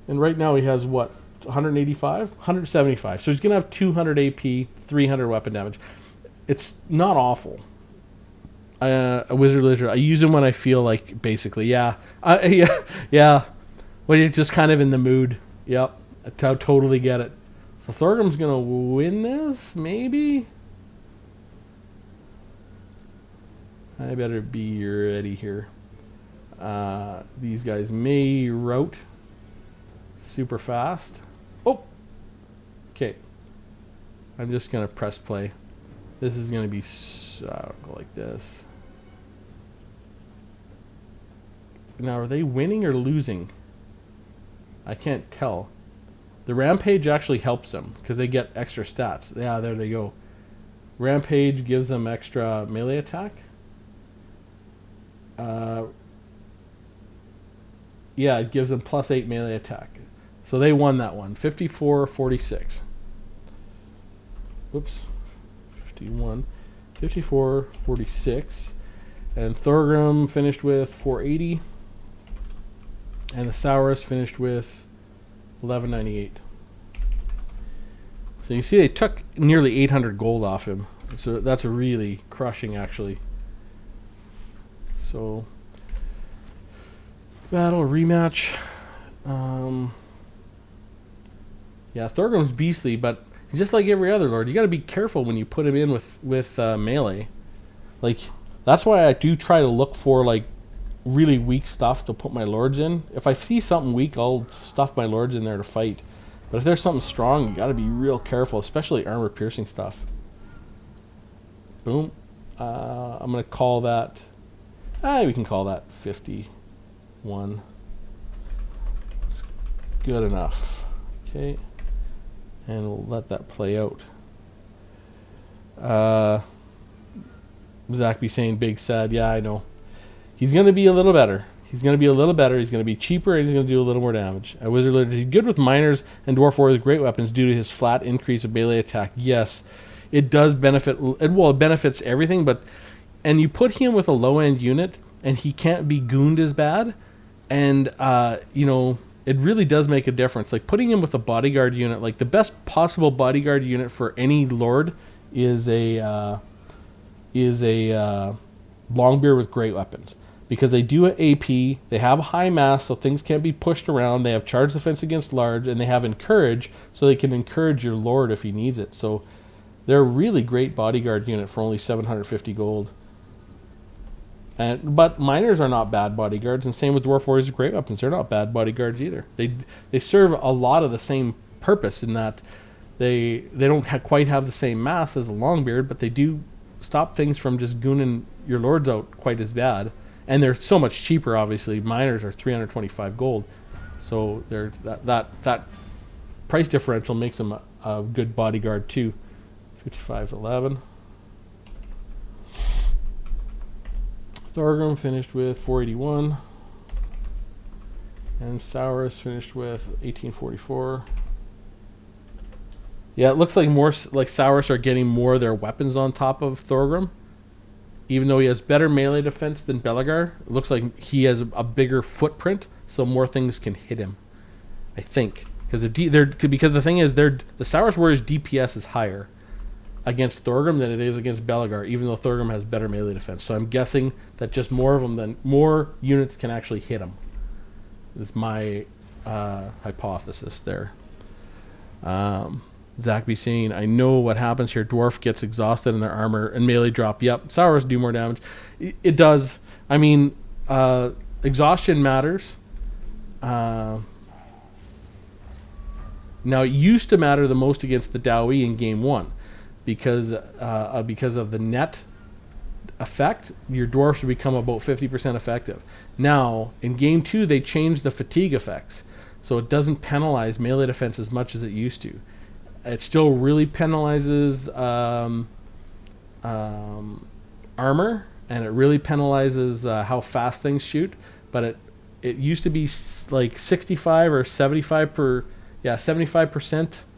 And right now he has what? 185? 175. So he's going to have 200 AP, 300 weapon damage. It's not awful. A Wizard Lizard, I use him when I feel like, basically. Yeah. Yeah. When you're just kind of in the mood. Yep. I totally get it. So Thorgrim's going to win this? Maybe? I better be ready here. These guys may route super fast. Oh! Okay. I'm just going to press play. This is going to be like this. Now, are they winning or losing? I can't tell. The Rampage actually helps them because they get extra stats. Yeah, there they go. Rampage gives them extra melee attack. Yeah, it gives them +8 melee attack. So they won that one. 54-46. Oops. 51. 54-46. And Thorgrim finished with 480. And the Saurus finished with 1198. So you see they took nearly 800 gold off him. So that's really crushing, actually. So, battle rematch. Yeah, Thorgrim's beastly, but just like every other lord, you got to be careful when you put him in with melee. Like, that's why I do try to look for like really weak stuff to put my lords in. If I see something weak, I'll stuff my lords in there to fight. But if there's something strong, you got to be real careful, especially armor piercing stuff. Boom. I'm gonna call that. We can call that 51. It's good enough. Okay. And we'll let that play out. Zach be saying big sad. Yeah, I know. He's going to be a little better. He's going to be a little better. He's going to be cheaper, and he's going to do a little more damage. A Wizard Lizard, he's good with miners and dwarf warriors with great weapons due to his flat increase of melee attack. Yes, it does benefit. Well, it benefits everything, but... And you put him with a low-end unit, and he can't be gooned as bad. And, you know, it really does make a difference. Like, putting him with a bodyguard unit, like, the best possible bodyguard unit for any lord is a Longbeard with great weapons. Because they do AP, they have a high mass, so things can't be pushed around. They have charge defense against large, and they have encourage, so they can encourage your lord if he needs it. So, they're a really great bodyguard unit for only 750 gold. But miners are not bad bodyguards, and same with dwarf warriors with great weapons. They're not bad bodyguards either. They serve a lot of the same purpose in that they don't quite have the same mass as a Longbeard, but they do stop things from just gooning your lords out quite as bad. And they're so much cheaper, obviously. Miners are 325 gold, so they're that price differential makes them a good bodyguard too. 55-11. Thorgrim finished with 481. And Saurus finished with 1844. Yeah, it looks like more like Saurus are getting more of their weapons on top of Thorgrim. Even though he has better melee defense than Belegar, it looks like he has a bigger footprint, so more things can hit him. I think. Because the thing is, the Saurus Warrior's DPS is higher against Thorgrim than it is against Belegar, even though Thorgrim has better melee defense. So I'm guessing that just more units can actually hit him. Is my hypothesis there. Zach be saying, I know what happens here. Dwarf gets exhausted in their armor and melee drop. Yep, Saurus do more damage. It does. I mean, exhaustion matters. Now, it used to matter the most against the Daoi in Game 1 because of the net effect. Your dwarfs would become about 50% effective. Now, in Game 2, they changed the fatigue effects, so it doesn't penalize melee defense as much as it used to. It still really penalizes armor and it really penalizes how fast things shoot. But it used to be like 65 or 75%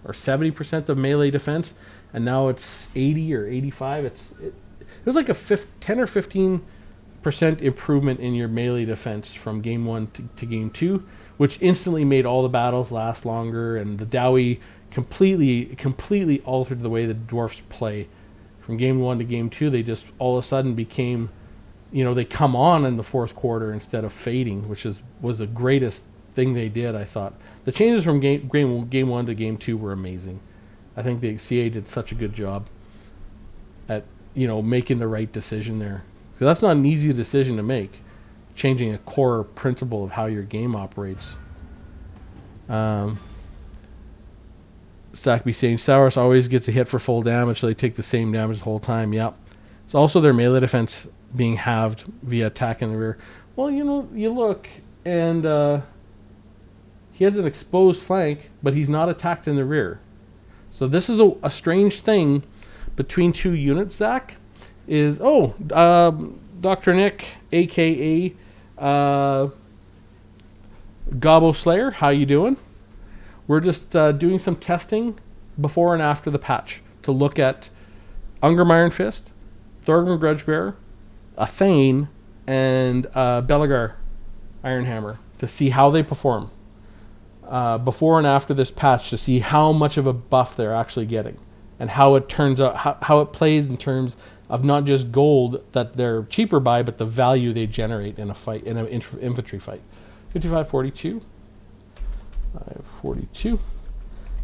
or 70% of melee defense, and now it's 80 or 85. It was like a 10 or 15% improvement in your melee defense from game 1 to game 2, which instantly made all the battles last longer, and the Dowie completely altered the way the dwarfs play. From game 1 to game 2, they just all of a sudden became, they come on in the fourth quarter instead of fading, which was the greatest thing they did, I thought. The changes from game 1 to game 2 were amazing. I think the CA did such a good job at, making the right decision there. So that's not an easy decision to make, changing a core principle of how your game operates. Sackby saying, Saurus always gets a hit for full damage, so they take the same damage the whole time. Yep. It's also their melee defense being halved via attack in the rear. Well, you look, and he has an exposed flank, but he's not attacked in the rear. So this is a strange thing between two units, Zach, is, Dr. Nick, a.k.a. Gobbo Slayer, how you doing? We're just doing some testing before and after the patch to look at Ungrim Iron Fist, Thorgrim Grudgebearer, a Thane, and Belagar Iron Hammer to see how they perform before and after this patch, to see how much of a buff they're actually getting and how it turns out, how it plays in terms of not just gold that they're cheaper by, but the value they generate in a fight, in an infantry fight. 55-42. 542.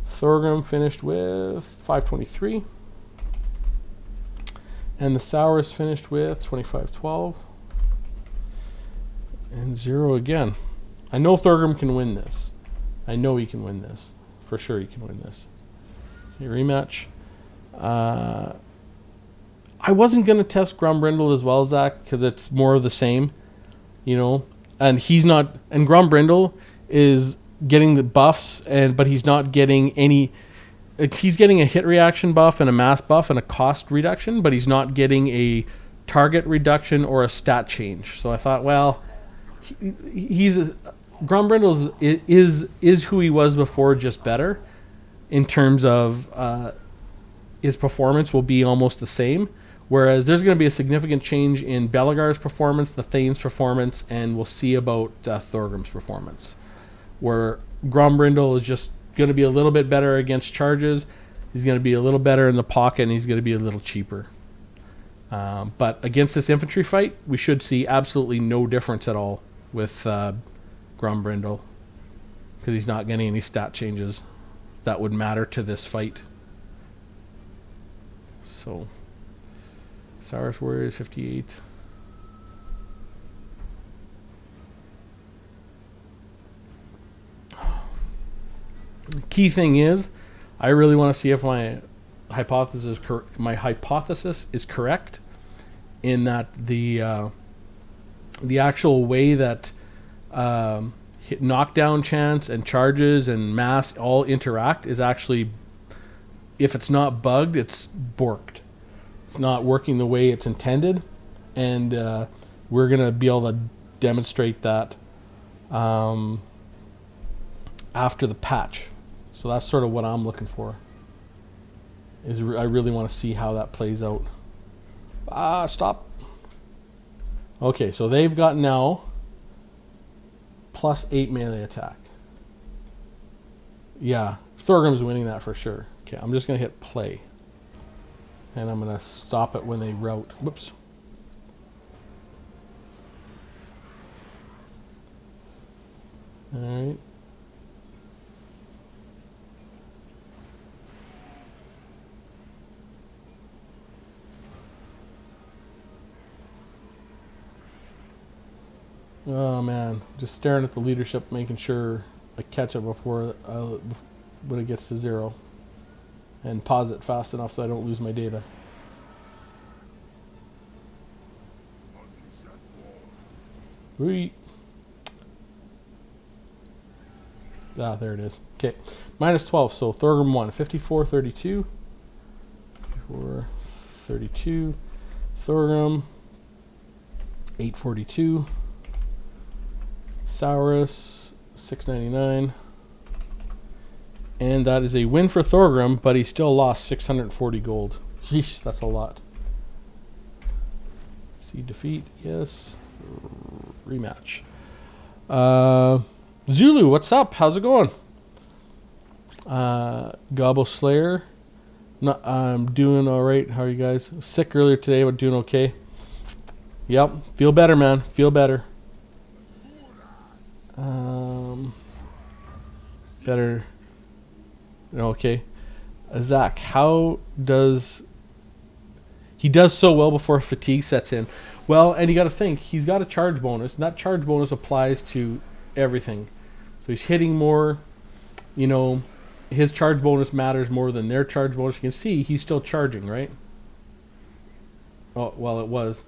Thorgrim finished with 523. And the Saurus finished with 2512. And 0 again. I know Thorgrim can win this. I know he can win this. For sure he can win this. Okay, rematch. I wasn't going to test Grombrindle as well, Zach, because it's more of the same, and he's not, and Grombrindle is getting the buffs, but he's not getting any, he's getting a hit reaction buff and a mass buff and a cost reduction, but he's not getting a target reduction or a stat change. So I thought, well, Grombrindle is who he was before, just better in terms of his performance will be almost the same. Whereas there's going to be a significant change in Belagar's performance, the Thane's performance, and we'll see about Thorgrim's performance. Where Grombrindle is just going to be a little bit better against charges, he's going to be a little better in the pocket, and he's going to be a little cheaper. But against this infantry fight, we should see absolutely no difference at all with Grombrindle, because he's not getting any stat changes that would matter to this fight. So, Saurus Warriors 58. The key thing is, I really want to see if my hypothesis is correct, in that the actual way that hit knockdown chance and charges and mass all interact is actually, if it's not bugged, it's borked. It's not working the way it's intended, and we're going to be able to demonstrate that after the patch. So that's sort of what I'm looking for. I really want to see how that plays out. Stop. Okay, so they've got now +8 melee attack. Yeah, Thorgrim's winning that for sure. Okay, I'm just going to hit play. And I'm going to stop it when they route. Whoops. Alright. Oh man, just staring at the leadership, making sure I catch it before when it gets to 0. And pause it fast enough so I don't lose my data. Whee. There it is. Okay, -12, so Thorgrim won. 54-32. 54-32. Thorgrim 842. Saurus, 699. And that is a win for Thorgrim, but he still lost 640 gold. Yeesh, that's a lot. See defeat, yes. Rematch. Zulu, what's up? How's it going? Gobble Slayer. No, I'm doing alright. How are you guys? Sick earlier today, but doing okay. Yep. Feel better, man. Feel better. Better. Okay. Zach, how does... He does so well before fatigue sets in. Well, and you got to think, he's got a charge bonus, and that charge bonus applies to everything. So he's hitting more, you know, his charge bonus matters more than their charge bonus. You can see he's still charging, right? Oh, well, it was.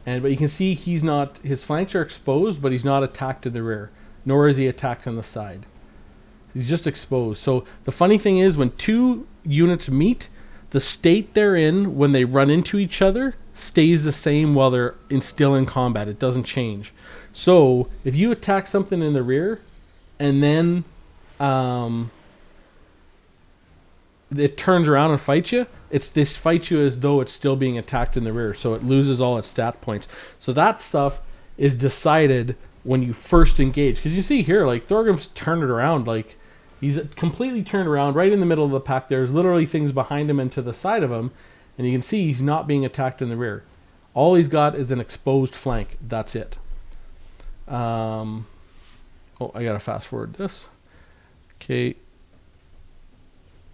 But you can see he's not, his flanks are exposed, but he's not attacked to the rear, nor is he attacked on the side. He's just exposed. So the funny thing is, when two units meet, the state they're in when they run into each other stays the same while they're still in combat. It doesn't change. So if you attack something in the rear, and then it turns around and fights you, this fights you as though it's still being attacked in the rear, so it loses all its stat points. So that stuff is decided when you first engage. Because you see here, like, Thorgrim's turned it around, like, he's completely turned around right in the middle of the pack. There's literally things behind him and to the side of him, and you can see he's not being attacked in the rear. All he's got is an exposed flank. That's it. Oh, I gotta fast forward this. Okay.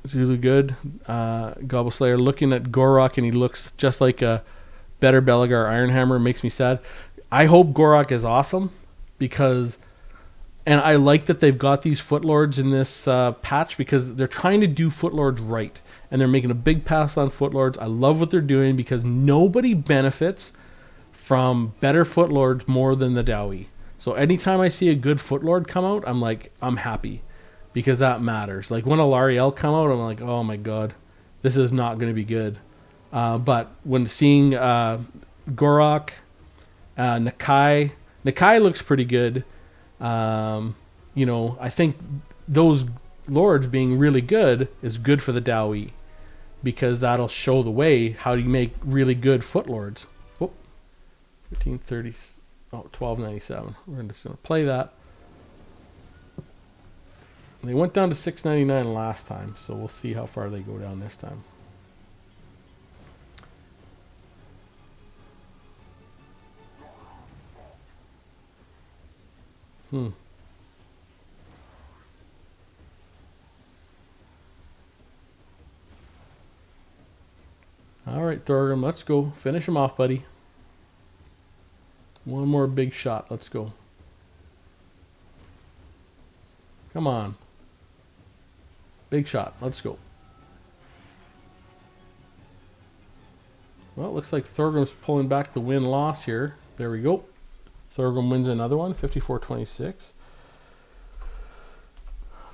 It's really good. Gobble Slayer looking at Gorok, and he looks just like a better Belagar Ironhammer. Makes me sad. I hope Gorok is awesome, because... And I like that they've got these Footlords in this patch, because they're trying to do Footlords right. And they're making a big pass on Footlords. I love what they're doing, because nobody benefits from better Footlords more than the Dowie. So anytime I see a good Footlord come out, I'm like, I'm happy. Because that matters. Like when a Lariel come out, I'm like, oh my god, this is not going to be good. But when seeing Gorok, Nakai looks pretty good. You know, I think those lords being really good is good for the Dowie, because that'll show the way how do you make really good Footlords. Whoop, 1530, 1297. We're just going to play that. They went down to 699 last time, so we'll see how far they go down this time. All right, Thorgrim, let's go. Finish him off, buddy. One more big shot. Let's go. Come on. Big shot. Let's go. Well, it looks like Thorgrim's pulling back the win-loss here. There we go. Thorgrim wins another one, 54-26.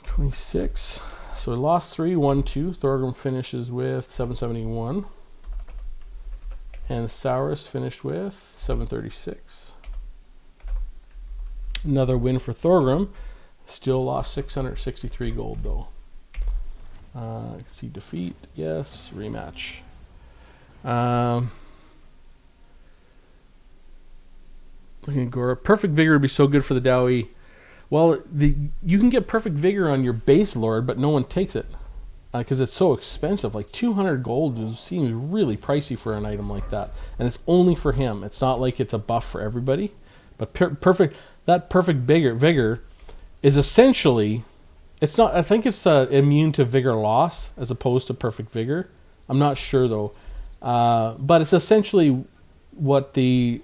26. So he lost 3, won 2. Thorgrim finishes with 771. And Saurus finished with 736. Another win for Thorgrim. Still lost 663 gold, though. See defeat. Yes. Rematch. Looking at Gora. Perfect Vigor would be so good for the Dowie. Well, you can get Perfect Vigor on your base lord, but no one takes it. Because it's so expensive. Like 200 gold seems really pricey for an item like that. And it's only for him. It's not like it's a buff for everybody. But Perfect Vigor is essentially... It's not. I think it's immune to Vigor loss as opposed to Perfect Vigor. I'm not sure though. But it's essentially what the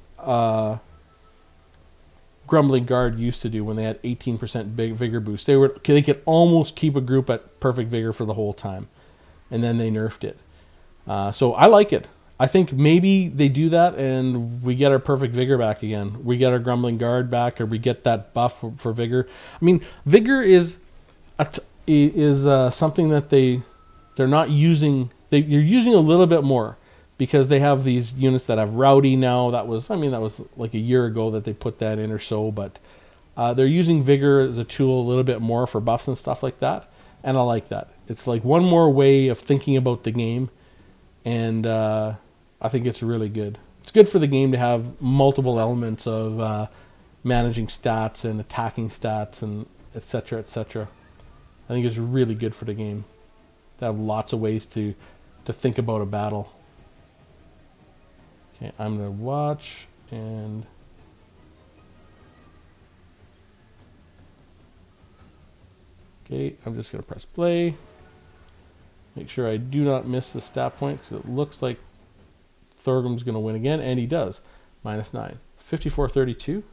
Grumbling Guard used to do when they had 18% big Vigor boost. They could almost keep a group at Perfect Vigor for the whole time, and then they nerfed it. So I like it. I think maybe they do that and we get our Perfect Vigor back again. We get our Grumbling Guard back, or we get that buff for Vigor. I mean, Vigor is something that they're not using. You're using a little bit more. because they have these units that have Rowdy now. That was like a year ago that they put that in or so, but they're using Vigor as a tool a little bit more for buffs and stuff like that, and I like that. It's like one more way of thinking about the game, and I think it's really good. It's good for the game to have multiple elements of managing stats and attacking stats and etc. etc. I think it's really good for the game to have lots of ways to think about a battle. Okay, I'm going to watch and... Okay, I'm just going to press play. Make sure I do not miss the stat point, because it looks like Thorgrim's going to win again, and he does. -9. 54-32.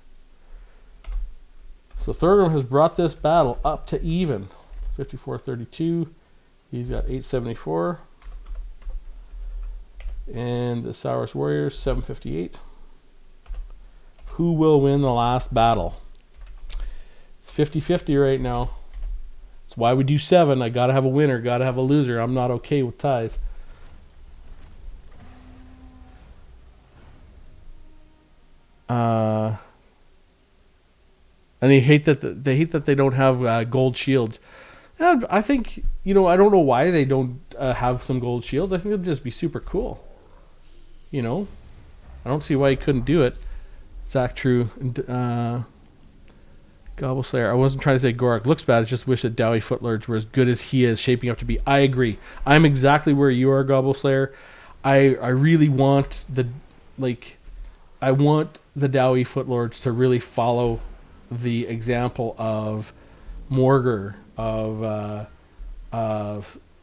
So Thorgrim has brought this battle up to even. 54-32. He's got 874. And the Saurus Warriors, 758. Who will win the last battle? It's 50-50 right now. That's why we do 7. I gotta have a winner, gotta have a loser. I'm not okay with ties. And they hate that they don't have gold shields. And I think, I don't know why they don't have some gold shields. I think it'd just be super cool. I don't see why he couldn't do it. Zach True, Gobble Slayer. I wasn't trying to say Gorak looks bad. I just wish that Dowie Footlords were as good as he is shaping up to be. I agree. I'm exactly where you are, Gobble Slayer. I really want the Dowie Footlords to really follow the example of Morgr, of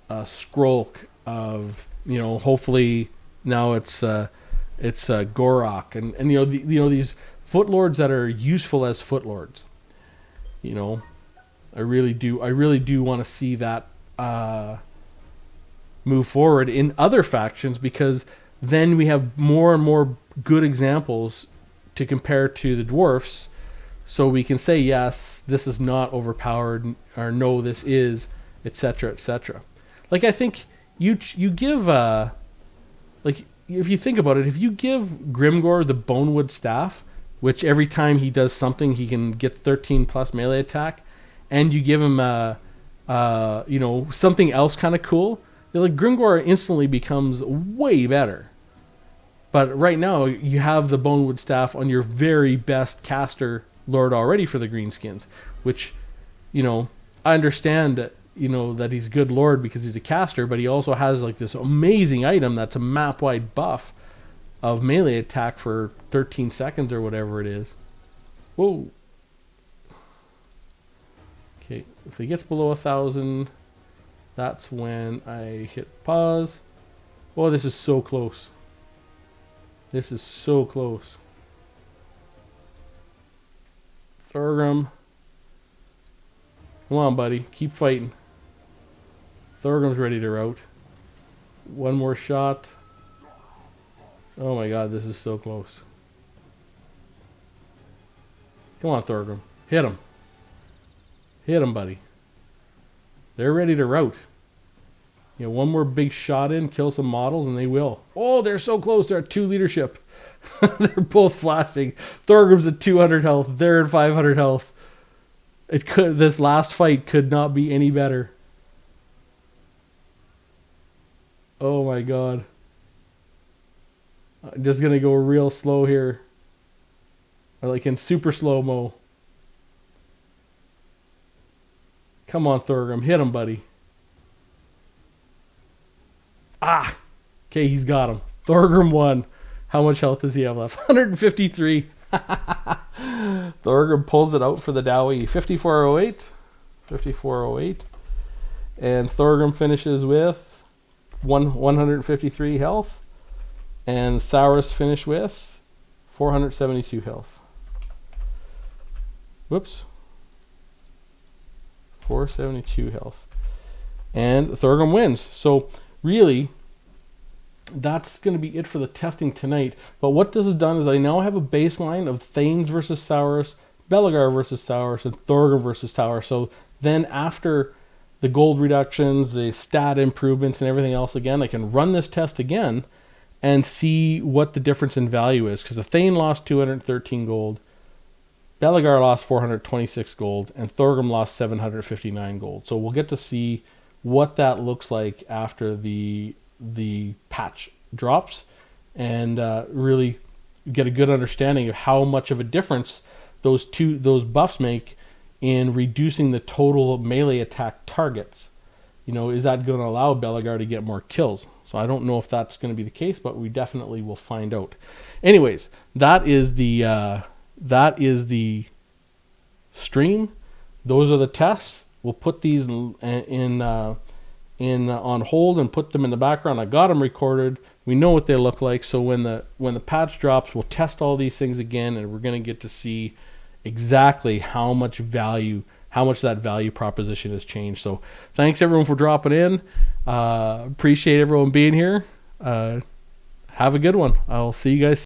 Skrulk, of hopefully now it's Gorak, and these Footlords that are useful as Footlords. I really do want to see that move forward in other factions, because then we have more and more good examples to compare to the dwarfs, so we can say, yes, this is not overpowered, or no, this is, etc., etc. Like, I think you give if you think about it, if you give Grimgor the Bonewood Staff, which every time he does something he can get 13 plus melee attack, and you give him something else kind of cool, Grimgor instantly becomes way better. But right now you have the Bonewood Staff on your very best caster lord already for the Greenskins, which I understand that that he's a good lord because he's a caster, but he also has this amazing item that's a map wide buff of melee attack for 13 seconds or whatever it is. Whoa. Okay, if he gets below 1,000, that's when I hit pause. Oh, this is so close. This is so close. Thorgrim. Come on, buddy. Keep fighting. Thorgrim's ready to rout. One more shot. Oh my god, this is so close. Come on, Thorgrim. Hit him. Hit him, buddy. They're ready to rout. One more big shot in, kill some models, and they will. Oh, they're so close. They're at 2 leadership. They're both flashing. Thorgrim's at 200 health. They're at 500 health. This last fight could not be any better. Oh my god. I'm just gonna go real slow here. Like in super slow-mo. Come on, Thorgrim. Hit him, buddy. Ah! Okay, he's got him. Thorgrim won. How much health does he have left? 153. Thorgrim pulls it out for the Dowie. 5408. 5408. And Thorgrim finishes with 153 health. And Saurus finished with 472 health. Whoops. 472 health. And Thorgrim wins. So really, that's going to be it for the testing tonight. But what this has done is I now have a baseline of Thanes versus Saurus, Belegar versus Saurus, and Thorgrim versus Saurus. So then after the gold reductions, the stat improvements, and everything else again, I can run this test again and see what the difference in value is, because the Thane lost 213 gold, Belagar lost 426 gold, and Thorgrim lost 759 gold. So we'll get to see what that looks like after the patch drops, and really get a good understanding of how much of a difference those buffs make in reducing the total melee attack targets. Is that going to allow Belagar to get more kills? So I don't know if that's going to be the case, but we definitely will find out. Anyways, that is the stream. Those are the tests. We'll put these in on hold and put them in the background. I got them recorded. We know what they look like. So when the patch drops, we'll test all these things again, and we're going to get to see exactly how much that value proposition has changed. So thanks everyone for dropping in. Appreciate everyone being here. Have a good one. I'll see you guys soon.